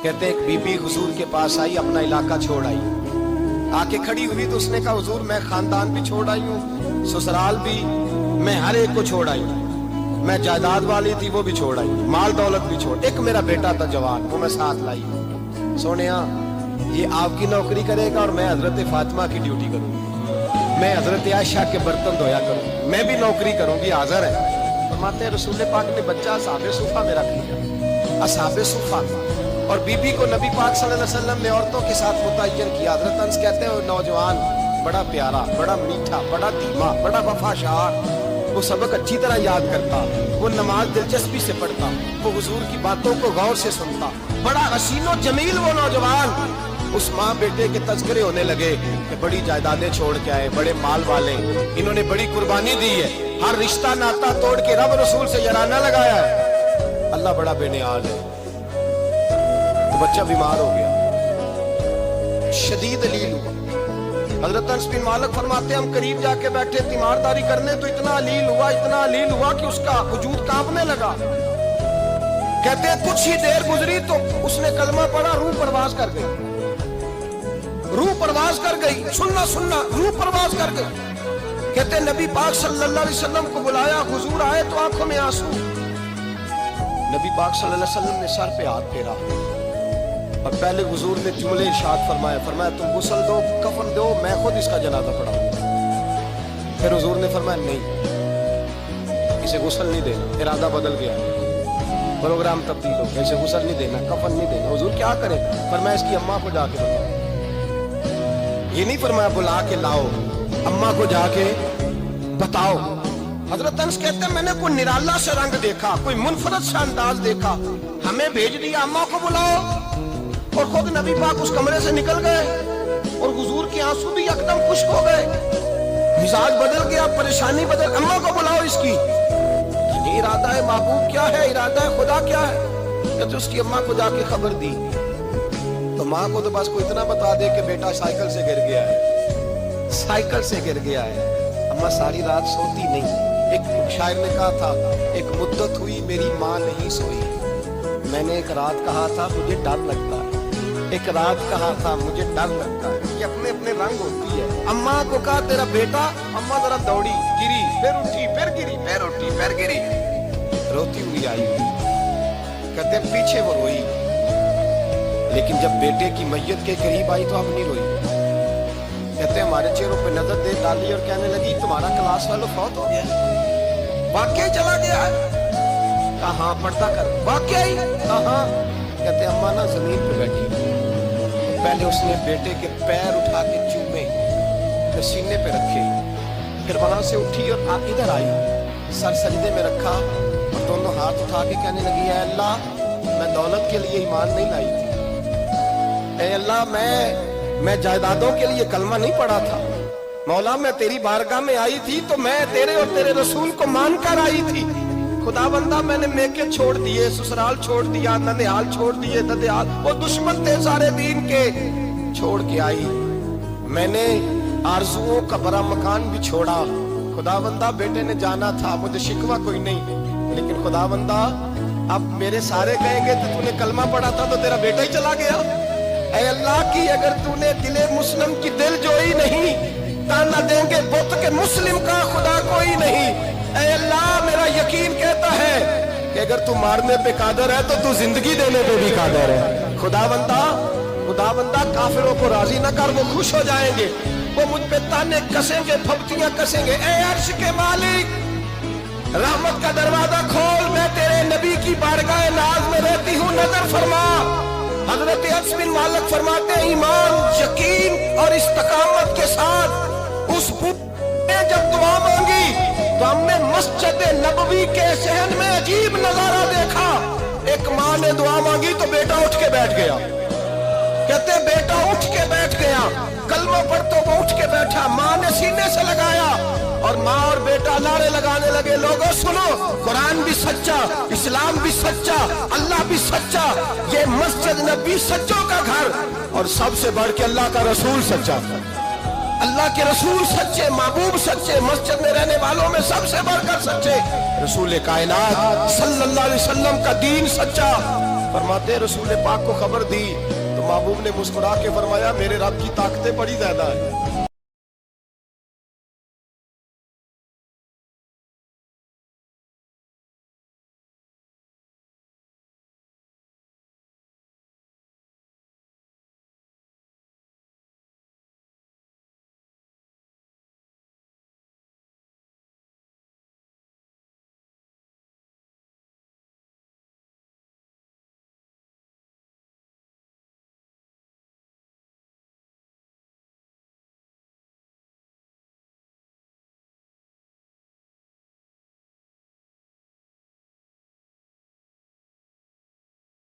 कहते एक बीबी हुजूर के पास आई, अपना इलाका छोड़ आई, आके खड़ी हुई तो उसने कहा हुजूर मैं खानदान भी छोड़ आई हूँ, ससुराल भी, मैं हर एक को छोड़ आई, मैं जायदाद वाली थी वो भी छोड़ आई, माल दौलत भी छोड़, एक मेरा बेटा था जवान वो मैं साथ लाई। सोनिया ये आपकी नौकरी करेगा और मैं हजरत फातिमा की ड्यूटी करूंगी, मैं हजरत आयशा के बर्तन धोया करूंगी, मैं भी नौकरी करूंगी। हाजिर है फरमाते हैं रसूल पाक ने बच्चा असहाबे सुफा में रख लिया, असहाबे सुफा, और बीबी को नबी पाक सल्लल्लाहु अलैहि वसल्लम ने औरतों के साथ मुतय्यन किया। हजरत अनस कहते हैं वो नौजवान बड़ा प्यारा, बड़ा मीठा, बड़ा धीमा, बड़ा वफाशार, वो सबक अच्छी तरह याद करता, वो नमाज दिलचस्पी से पढ़ता, वो हुजूर की बातों को गौर से सुनता, बड़ा हसीनो जमील वो नौजवान। उस माँ बेटे के तज़किरे होने लगे कि बड़ी जायदादें छोड़ के आए, बड़े माल वाले, इन्होंने बड़ी कुर्बानी दी है, हर रिश्ता नाता तोड़ के रब रसूल से यराना लगाया है, अल्लाह बड़ा बेनियाज है। तो बच्चा बीमार हो गया, शदीद अलील हुआ। हजरत अनस बिन मालिक फरमाते हम करीब जाके बैठे तीमारदारी करने तो इतना अलील हुआ कि उसका वजूद कांपने लगा। कहते कुछ ही देर गुजरी तो उसने कलमा पढ़ा, रूह परवाज कर गई, रूह परवाज कर गई, सुनना सुनना रूह परवाज कर गई। कहते नबी पाक सल्लल्लाहु अलैहि वसल्लम को बुलाया, हुजूर आए तो आंखों में आंसू। नबी पाक सल्लल्लाहु अलैहि वसल्लम ने सर पे हाथ फेरा और पहले हुजूर ने जुमले इरशाद फरमाया तुम गुस्ल दो, कफन दो, मैं खुद इसका जनाजा पढ़ाऊंगा। फिर हुजूर ने फरमाया नहीं, इसे गुस्ल नहीं देना, इरादा बदल गया, प्रोग्राम तब्दील हो गया, इसे गुस्ल नहीं देना, कफन नहीं देना। हुजूर क्या करें? फरमाया इसकी अम्मा को जाके बताओ, ये नहीं फरमाया बुला के लाओ, अम्मा को जाके बताओ। हजरत अनस कहते हैं मैंने कोई निराला सा रंग देखा, कोई मुनफरद सा अंदाज देखा, हमें भेज दिया अम्मा को बुलाओ, और खुद नबी पाक उस कमरे से निकल गए और हुजूर के आंसू भी एकदम खुश्क हो गए, मिजाज बदल गया, परेशानी बदल, अम्मा को बुलाओ इसकी। ये इरादा है महबूब क्या है, इरादा है खुदा क्या है? कहते उसकी अम्मा को जाके खबर दी तो माँ को तो बस को इतना बता दे कि बेटा साइकिल से गिर गया है, साइकिल से गिर गया है। अम्मा सारी रात सोती नहीं। एक शायर ने कहा था एक मुद्दत हुई मेरी माँ नहीं सोई, मैंने एक रात कहा था मुझे डर लगता है, एक रात कहा था मुझे डर लगता है। ये अपने अपने रंग होती है। अम्मा को कहा तेरा बेटा, अम्मा जरा दौड़ी, गिरी, फिर उठी, फिर गिरी, फिर उठी, फिर गिरी, रोती हुई आई। कहते पीछे वो रोई, लेकिन जब बेटे की मैयत के करीब आई तो अब नहीं रोई। कहते हमारे चेहरों पे नजर दे डाली और कहने लगी तुम्हारा क्लास वालों फौत हो गया, वाकई चला गया है। कहा पर्दा कर, वाकई कहा? कहते अम्मा ना जमीन पे बैठी, तो पहले उसने बेटे के पैर उठा के चूमे, फिर सीने पे रखे, फिर वहां से उठी और इधर आई, सर सजदे में रखा और दोनों हाथ उठा के कहने लगी है अल्लाह मैं दौलत के लिए ईमान नहीं लाई थी, ऐ अल्लाह मैं जायदादों के लिए कलमा नहीं पढ़ा था, मौला मैं तेरी बारगाह में आई थी तो मैं तेरे और तेरे रसूल को मानकर आई थी। खुदा बंदा मैंने मेके छोड़ दिए, ससुराल छोड़ दिया, ननिहाल छोड़ दिए, ददियाल, वो दुश्मन थे सारे दीन के, छोड़ के आई। मैंने आरजुओं का बड़ा मकान भी छोड़ा। खुदा बंदा बेटे ने जाना था, मुझे शिकवा कोई नहीं, लेकिन खुदा बंदा अब मेरे सारे कहेंगे तो तूने कलमा पढ़ा था तो तेरा बेटा ही चला गया। ऐ अल्लाह की अगर तूने दिले मुस्लिम की दिल जोई नहीं, ताना देंगे बुत के मुस्लिम का खुदा कोई नहीं। ऐ अल्लाह मेरा यकीन कहता है कि अगर तू मारने पे कादर है तो तू जिंदगी देने पे भी कादर है। खुदा बंदा काफिरों को राजी न कर, वो खुश हो जाएंगे, वो मुझ पे ताने कसेंगे, फब्तियां कसेंगे। ऐ अर्श के मालिक रहमत का दरवाजा खोल, मैं तेरे नबी की बारगाह नाज में रहती हूँ, नजर फरमा। हजरत अनस बिन मालिक फरमाते हैं ईमान, यकीन और इस्तकामत के साथ उस ने जब दुआ मांगी तो हमने मस्जिद नबवी के सहन में अजीब नजारा देखा। एक माँ ने दुआ मांगी तो बेटा उठ के बैठ गया। कहते बेटा उठ के बैठ गया, कलमा पढ़ तो वो उठ के बैठा, माँ ने सीने से लगाया और माँ और बेटा नारे लगाने लगे लोगों सुनो, कुरान भी सच्चा, इस्लाम भी सच्चा, अल्लाह भी सच्चा, ये मस्जिद नबी सच्चों का घर, और सबसे बढ़ के अल्लाह का रसूल सच्चा, अल्लाह के रसूल सच्चे, महबूब सच्चे, मस्जिद में रहने वालों में सबसे बढ़कर सच्चे रसूल कायनात सल्लल्लाहु अलैहि वसल्लम का दीन सच्चा। फरमाते हैं रसूल पाक को खबर दी तो महबूब ने मुस्कुरा के फरमाया मेरे रब की ताकतें बड़ी ज्यादा है।